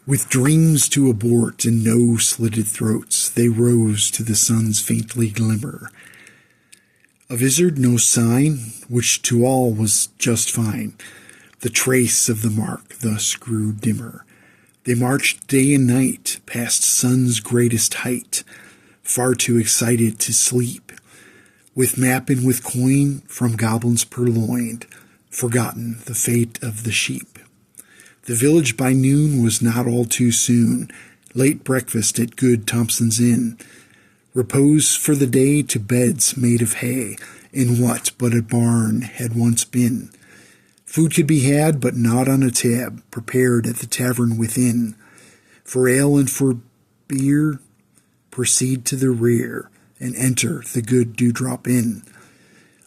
With dreams to abort and no slitted throats, they rose to the sun's faintly glimmer. Of Izzard no sign, which to all was just fine. The trace of the mark thus grew dimmer. They marched day and night, past sun's greatest height, far too excited to sleep. With map and with coin from goblins purloined, forgotten the fate of the sheep. The village by noon was not all too soon, late breakfast at good Thompson's Inn. Repose for the day to beds made of hay, in what but a barn had once been. Food could be had, but not on a tab, prepared at the tavern within. For ale and for beer, proceed to the rear, and enter the good Dewdrop Inn.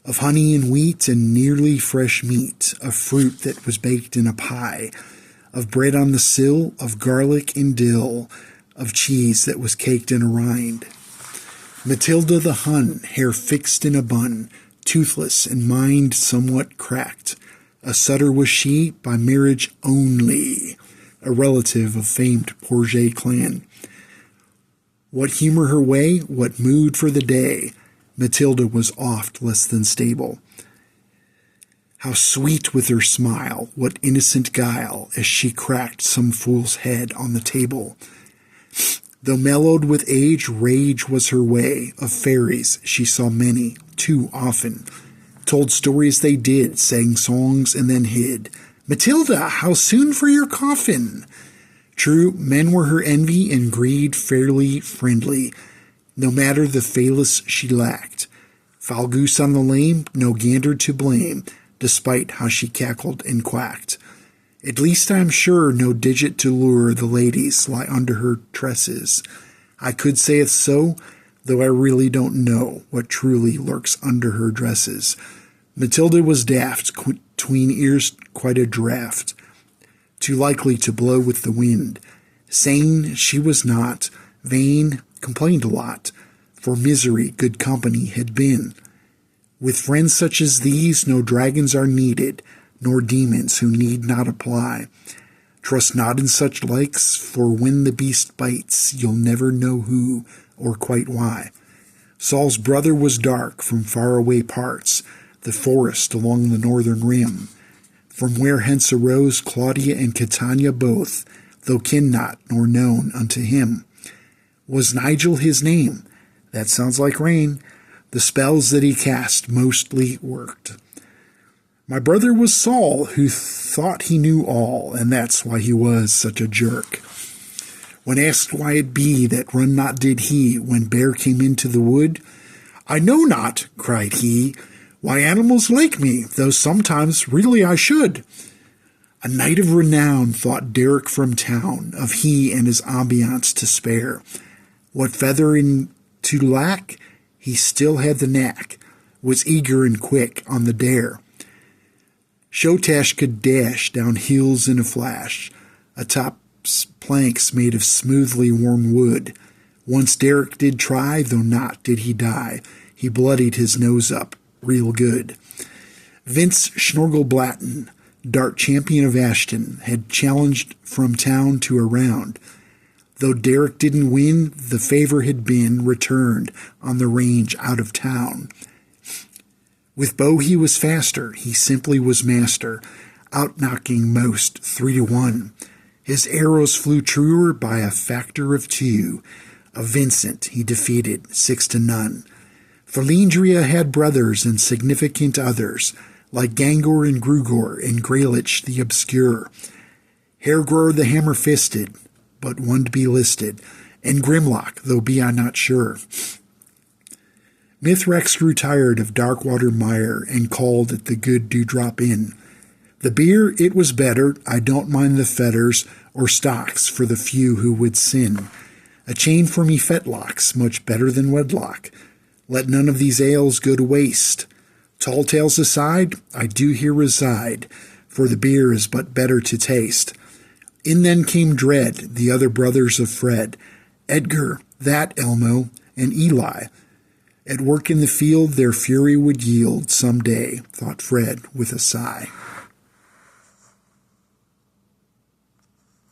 Of honey and wheat and nearly fresh meat, of fruit that was baked in a pie, of bread on the sill, of garlic and dill, of cheese that was caked in a rind. Matilda the Hun, hair fixed in a bun, toothless and mind somewhat cracked. A Sutter was she, by marriage only, a relative of famed Bourget clan. What humor her way, what mood for the day, Matilda was oft less than stable. How sweet with her smile, what innocent guile, as she cracked some fool's head on the table. Though mellowed with age, rage was her way. Of fairies she saw many, too often. Told stories they did, sang songs and then hid. Matilda, how soon for your coffin? True, men were her envy and greed fairly friendly. No matter the phallus she lacked. Foul goose on the lame, no gander to blame, despite how she cackled and quacked. At least I'm sure no digit to lure the ladies lie under her tresses. I could say it so, though I really don't know what truly lurks under her dresses. Matilda was daft, 'tween ears quite a draught, too likely to blow with the wind. Sane she was not, vain, complained a lot, for misery good company had been. With friends such as these no dragons are needed, nor demons who need not apply. Trust not in such likes, for when the beast bites, you'll never know who or quite why. Saul's brother was dark from far-away parts, the forest along the northern rim, from where hence arose Claudia and Catania both, though kin not nor known unto him. Was Nigel his name? That sounds like rain. The spells that he cast mostly worked. My brother was Saul, who thought he knew all, and that's why he was such a jerk. When asked why it be that run not did he when bear came into the wood, I know not, cried he, why animals like me, though sometimes really I should. A knight of renown, thought Derek from town, of he and his ambiance to spare. What feather in to lack, he still had the knack, was eager and quick on the dare. Shotash could dash down hills in a flash, atop planks made of smoothly worn wood. Once Derek did try, though not did he die, he bloodied his nose up real good. Vince Schnorgelblatten, dart champion of Ashton, had challenged from town to a round. Though Derek didn't win, the favor had been returned on the range out of town. With bow he was faster, he simply was master, out-knocking most 3-1. His arrows flew truer by a factor of 2. Of Vincent he defeated 6-0. Felindria had brothers and significant others, like Gangor and Grugor and Greylich the Obscure. Hairgrower the Hammer-Fisted, but one to be listed, and Grimlock, though be I not sure. Mithrax grew tired of Darkwater mire and called at the good Dewdrop Inn. The beer, it was better, I don't mind the fetters or stocks for the few who would sin. A chain for me fetlocks, much better than wedlock. Let none of these ales go to waste. Tall tales aside, I do here reside, for the beer is but better to taste. In then came Dread, the other brothers of Fred, Edgar, that Elmo, and Eli. At work in the field their fury would yield some day, thought Fred with a sigh.